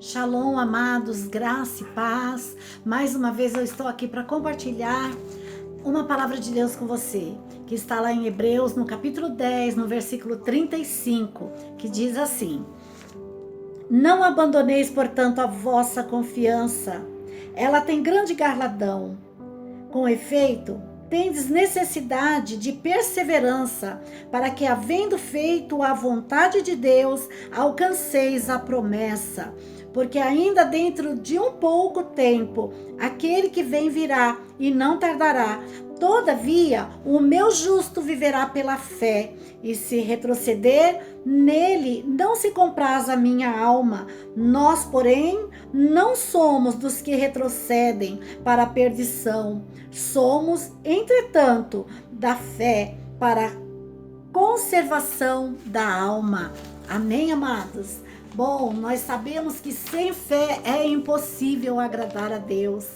Shalom, amados, graça e paz. Mais uma vez eu estou aqui para compartilhar uma palavra de Deus com você, que está lá em Hebreus, no capítulo 10, no versículo 35, que diz assim: Não abandoneis, portanto, a vossa confiança. Ela tem grande galardão. Com efeito, tendes necessidade de perseverança, para que, havendo feito a vontade de Deus, alcanceis a promessa. Porque ainda dentro de um pouco tempo, aquele que vem virá e não tardará. Todavia, o meu justo viverá pela fé, e se retroceder, nele não se compraz a minha alma. Nós, porém, não somos dos que retrocedem para a perdição. Somos, entretanto, da fé para a conservação da alma. Amém, amados? Bom, nós sabemos que sem fé é impossível agradar a Deus.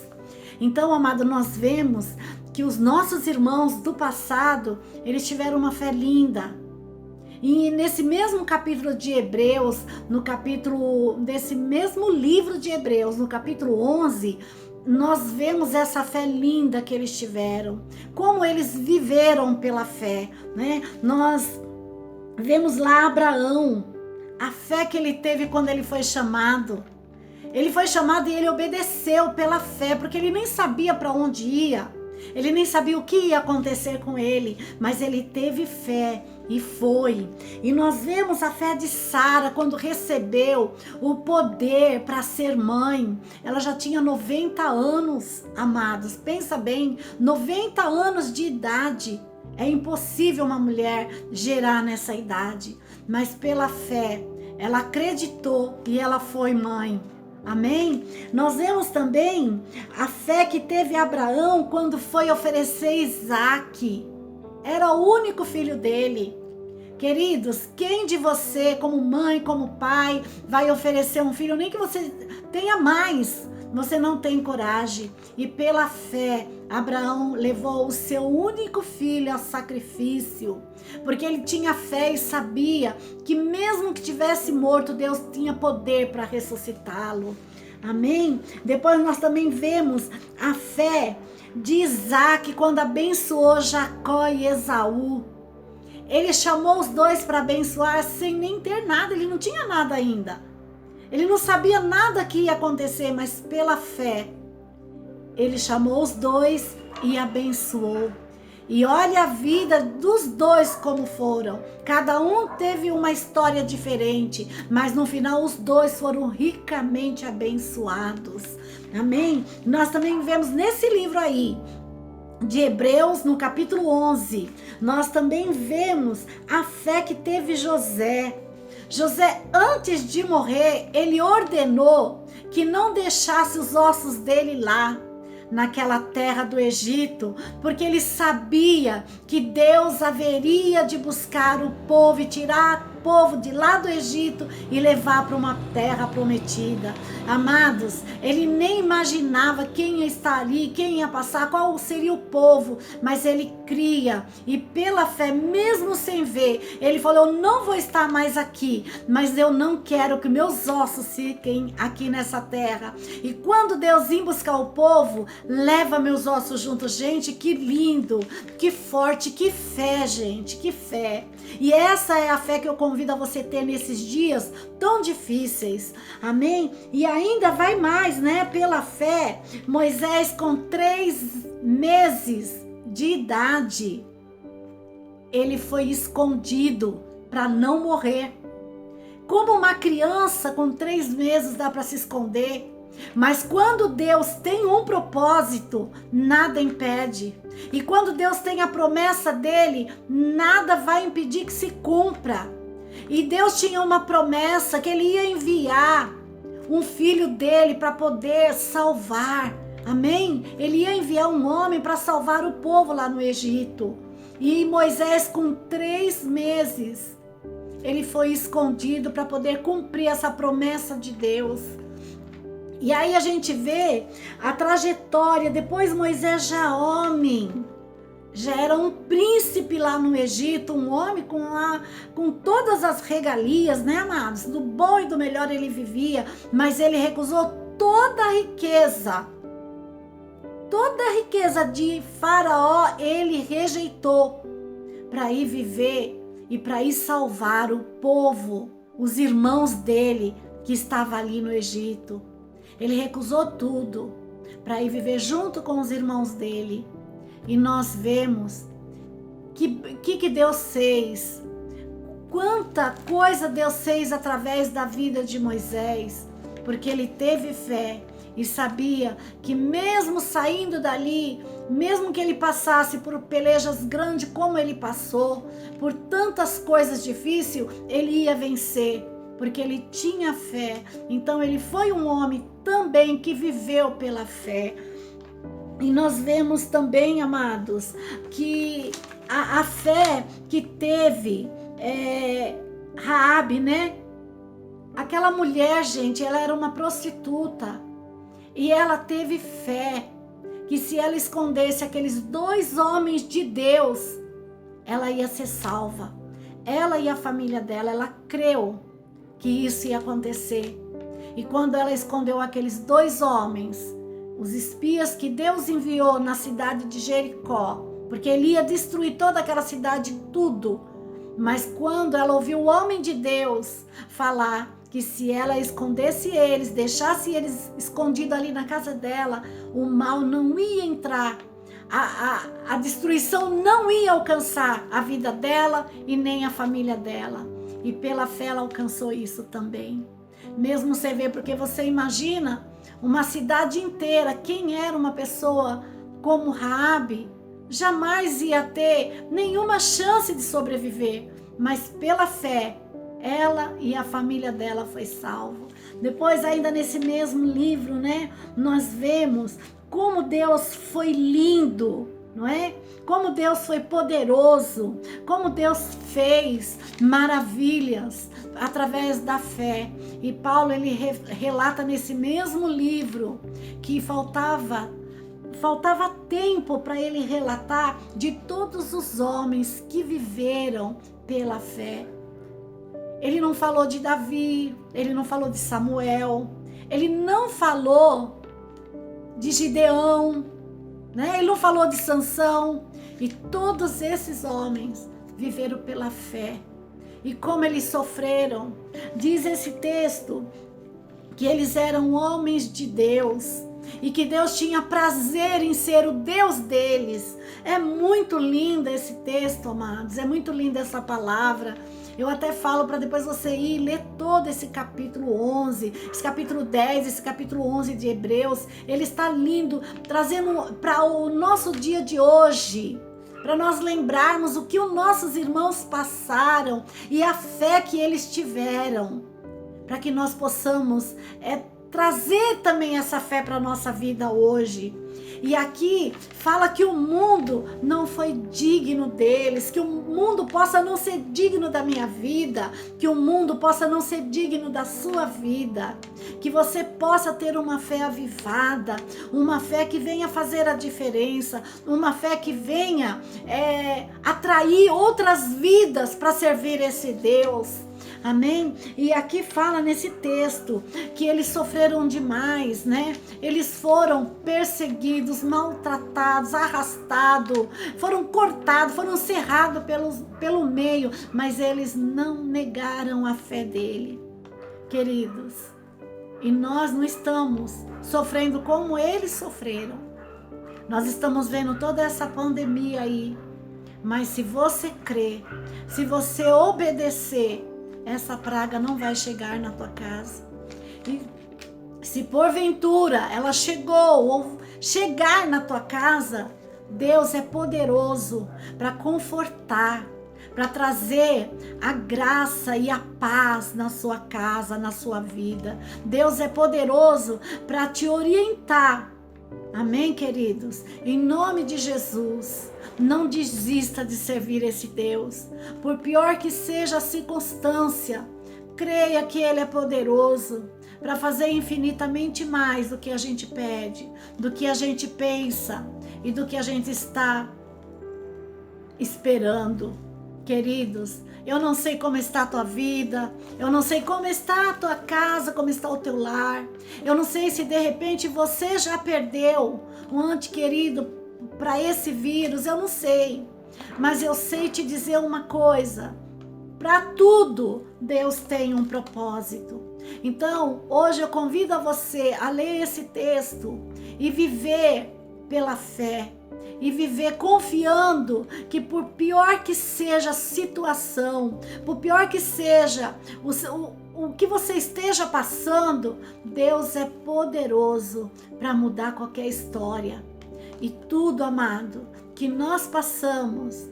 Então, amado, nós vemos que os nossos irmãos do passado, eles tiveram uma fé linda. E nesse mesmo capítulo de Hebreus, desse mesmo livro de Hebreus, no capítulo 11, nós vemos essa fé linda que eles tiveram, como eles viveram pela fé, né? Nós vemos lá Abraão, a fé que ele teve quando ele foi chamado. Ele foi chamado e ele obedeceu pela fé, porque ele nem sabia para onde ia. Ele nem sabia o que ia acontecer com ele, mas ele teve fé e foi. E nós vemos a fé de Sara quando recebeu o poder para ser mãe. Ela já tinha 90 anos, amados. Pensa bem, 90 anos de idade. É impossível uma mulher gerar nessa idade, mas pela fé, ela acreditou e ela foi mãe. Amém? Nós vemos também a fé que teve Abraão quando foi oferecer Isaque. Era o único filho dele. Queridos, quem de você, como mãe, como pai, vai oferecer um filho, nem que você tenha mais, você não tem coragem. E pela fé, Abraão levou o seu único filho a sacrifício, porque ele tinha fé e sabia que mesmo que tivesse morto, Deus tinha poder para ressuscitá-lo. Amém? Depois nós também vemos a fé de Isaac quando abençoou Jacó e Esaú. Ele chamou os dois para abençoar sem nem ter nada, ele não tinha nada ainda. Ele não sabia nada que ia acontecer, mas pela fé, ele chamou os dois e abençoou. E olha a vida dos dois como foram. Cada um teve uma história diferente, mas no final os dois foram ricamente abençoados. Amém? Nós também vemos nesse livro aí, de Hebreus, no capítulo 11, nós também vemos a fé que teve José. José, antes de morrer, ele ordenou que não deixasse os ossos dele lá, naquela terra do Egito, porque ele sabia que Deus haveria de buscar o povo e tirar o povo de lá do Egito e levar para uma terra prometida. Amados, ele nem imaginava quem ia estar ali, quem ia passar, qual seria o povo, mas ele cria e pela fé, mesmo sem ver, ele falou: eu não vou estar mais aqui, mas eu não quero que meus ossos fiquem aqui nessa terra. E quando Deus ia buscar o povo, leva meus ossos juntos. Gente, que lindo, que forte, que fé, gente, que fé. E essa é a fé que eu convido a você ter nesses dias tão difíceis. Amém? E ainda vai mais, né? Pela fé, Moisés, com 3 meses de idade, ele foi escondido para não morrer. Como uma criança com 3 meses dá para se esconder. Mas quando Deus tem um propósito, nada impede. E quando Deus tem a promessa dele, nada vai impedir que se cumpra. E Deus tinha uma promessa que ele ia enviar um filho dele para poder salvar. Amém? Ele ia enviar um homem para salvar o povo lá no Egito. E Moisés, com 3 meses, ele foi escondido para poder cumprir essa promessa de Deus. E aí a gente vê a trajetória, depois Moisés já homem, já era um príncipe lá no Egito, um homem com todas as regalias, né, amados? Do bom e do melhor ele vivia, mas ele recusou toda a riqueza de Faraó, ele rejeitou para ir viver e para ir salvar o povo, os irmãos dele que estavam ali no Egito. Ele recusou tudo para ir viver junto com os irmãos dele. E nós vemos que Deus fez, quanta coisa Deus fez através da vida de Moisés, porque ele teve fé e sabia que mesmo saindo dali, mesmo que ele passasse por pelejas grandes como ele passou, por tantas coisas difíceis, ele ia vencer, porque ele tinha fé. Então ele foi um homem também que viveu pela fé. E nós vemos também, amados, que a fé que teve Raabe, né? Aquela mulher, gente, ela era uma prostituta. E ela teve fé que se ela escondesse aqueles 2 homens de Deus, ela ia ser salva. Ela e a família dela, ela creu que isso ia acontecer. E quando ela escondeu aqueles 2 homens, os espias que Deus enviou na cidade de Jericó, porque ele ia destruir toda aquela cidade, tudo. Mas quando ela ouviu o homem de Deus falar que se ela escondesse eles, deixasse eles escondidos ali na casa dela, o mal não ia entrar, a destruição não ia alcançar a vida dela e nem a família dela. E pela fé ela alcançou isso também. Mesmo você vê, porque você imagina uma cidade inteira, quem era uma pessoa como Raabe, jamais ia ter nenhuma chance de sobreviver, mas pela fé, ela e a família dela foi salvo. Depois, ainda nesse mesmo livro, né, nós vemos como Deus foi lindo, não é? Como Deus foi poderoso, como Deus fez maravilhas através da fé. E Paulo, ele relata nesse mesmo livro que faltava tempo para ele relatar de todos os homens que viveram pela fé. Ele não falou de Davi, ele não falou de Samuel, ele não falou de Gideão, né? Ele não falou de Sansão. E todos esses homens viveram pela fé. E como eles sofreram, diz esse texto que eles eram homens de Deus e que Deus tinha prazer em ser o Deus deles. É muito lindo esse texto, amados, é muito linda essa palavra. Eu até falo para depois você ir ler todo esse capítulo 11, esse capítulo 10, esse capítulo 11 de Hebreus. Ele está lindo, trazendo para o nosso dia de hoje, para nós lembrarmos o que os nossos irmãos passaram e a fé que eles tiveram, para que nós possamos trazer também essa fé para a nossa vida hoje. E aqui fala que o mundo não foi digno deles, que o mundo possa não ser digno da minha vida, que o mundo possa não ser digno da sua vida, que você possa ter uma fé avivada, uma fé que venha fazer a diferença, uma fé que venha atrair outras vidas para servir esse Deus. Amém? E aqui fala nesse texto que eles sofreram demais, né? Eles foram perseguidos, maltratados, arrastados, foram cortados, foram cerrados pelo meio, mas eles não negaram a fé dele, queridos. E nós não estamos sofrendo como eles sofreram. Nós estamos vendo toda essa pandemia aí, mas se você crer, se você obedecer, essa praga não vai chegar na tua casa. E se porventura ela chegou ou chegar na tua casa, Deus é poderoso para confortar, para trazer a graça e a paz na sua casa, na sua vida. Deus é poderoso para te orientar. Amém, queridos? Em nome de Jesus, não desista de servir esse Deus. Por pior que seja a circunstância, creia que Ele é poderoso para fazer infinitamente mais do que a gente pede, do que a gente pensa e do que a gente está esperando. Queridos, eu não sei como está a tua vida, eu não sei como está a tua casa, como está o teu lar. Eu não sei se de repente você já perdeu um ente querido para esse vírus, eu não sei. Mas eu sei te dizer uma coisa: para tudo Deus tem um propósito. Então, hoje eu convido a você a ler esse texto e viver pela fé. E viver confiando que por pior que seja a situação, por pior que seja o que você esteja passando, Deus é poderoso para mudar qualquer história. E tudo, amado, que nós passamos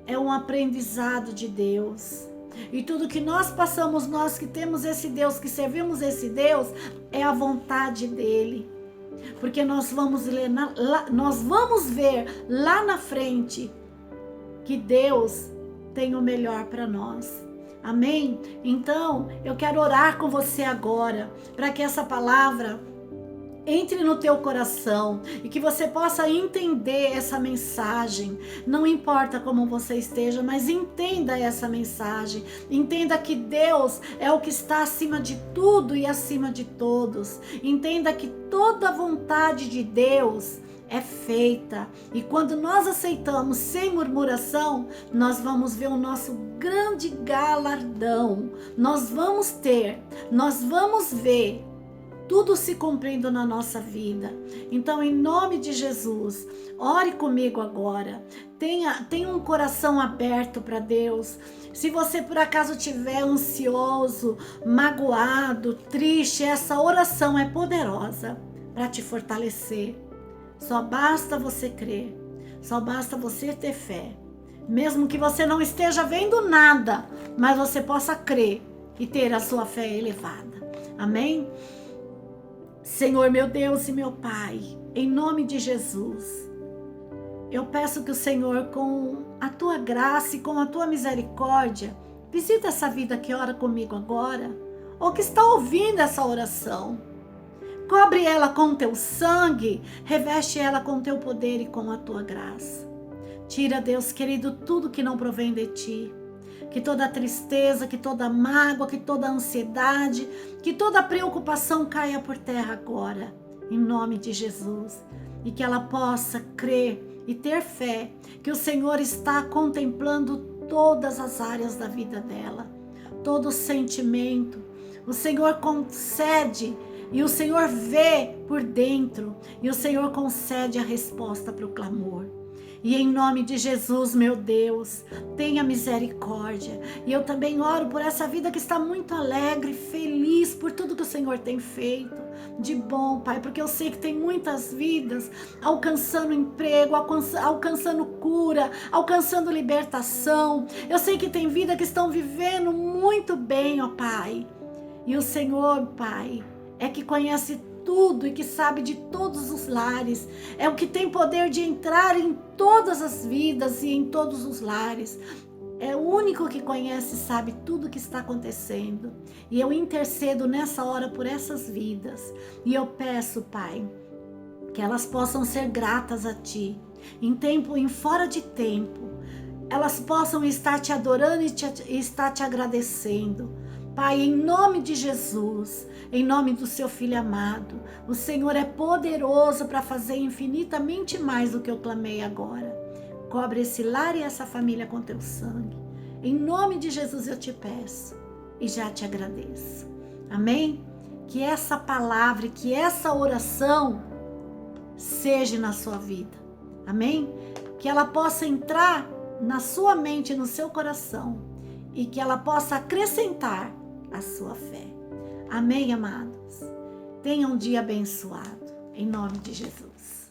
é um aprendizado de Deus. E tudo que nós passamos, nós que temos esse Deus, que servimos esse Deus, é a vontade dele. Porque nós vamos ver lá na frente que Deus tem o melhor para nós. Amém? Então, eu quero orar com você agora, para que essa palavra entre no teu coração e que você possa entender essa mensagem. Não importa como você esteja, mas entenda essa mensagem. Entenda que Deus é o que está acima de tudo e acima de todos. Entenda que toda a vontade de Deus é feita. E quando nós aceitamos sem murmuração, nós vamos ver o nosso grande galardão. Nós vamos ver tudo se cumprindo na nossa vida. Então, em nome de Jesus, ore comigo agora. Tenha um coração aberto para Deus. Se você por acaso estiver ansioso, magoado, triste, essa oração é poderosa para te fortalecer. Só basta você crer. Só basta você ter fé. Mesmo que você não esteja vendo nada, mas você possa crer e ter a sua fé elevada. Amém? Senhor, meu Deus e meu Pai, em nome de Jesus, eu peço que o Senhor, com a tua graça e com a tua misericórdia, visita essa vida que ora comigo agora, ou que está ouvindo essa oração. Cobre ela com teu sangue, reveste ela com teu poder e com a tua graça. Tira, Deus querido, tudo que não provém de ti. Que toda tristeza, que toda mágoa, que toda ansiedade, que toda preocupação caia por terra agora, em nome de Jesus. E que ela possa crer e ter fé que o Senhor está contemplando todas as áreas da vida dela, todo sentimento. O Senhor concede e o Senhor vê por dentro e o Senhor concede a resposta para o clamor. E em nome de Jesus, meu Deus, tenha misericórdia. E eu também oro por essa vida que está muito alegre, feliz por tudo que o Senhor tem feito de bom, Pai. Porque eu sei que tem muitas vidas alcançando emprego, alcançando cura, alcançando libertação. Eu sei que tem vida que estão vivendo muito bem, ó Pai. E o Senhor, Pai, é que conhece tudo e que sabe de todos os lares, é o que tem poder de entrar em todas as vidas e em todos os lares. É o único que conhece e sabe tudo o que está acontecendo. E eu intercedo nessa hora por essas vidas. E eu peço, Pai, que elas possam ser gratas a Ti, em tempo, em fora de tempo. Elas possam estar Te adorando e estar Te agradecendo. Pai, em nome de Jesus, em nome do seu Filho amado, o Senhor é poderoso para fazer infinitamente mais do que eu clamei agora. Cobre esse lar e essa família com teu sangue. Em nome de Jesus eu te peço e já te agradeço. Amém? Que essa palavra, que essa oração seja na sua vida. Amém? Que ela possa entrar na sua mente e no seu coração e que ela possa acrescentar a sua fé. Amém, amados? Tenha um dia abençoado, em nome de Jesus.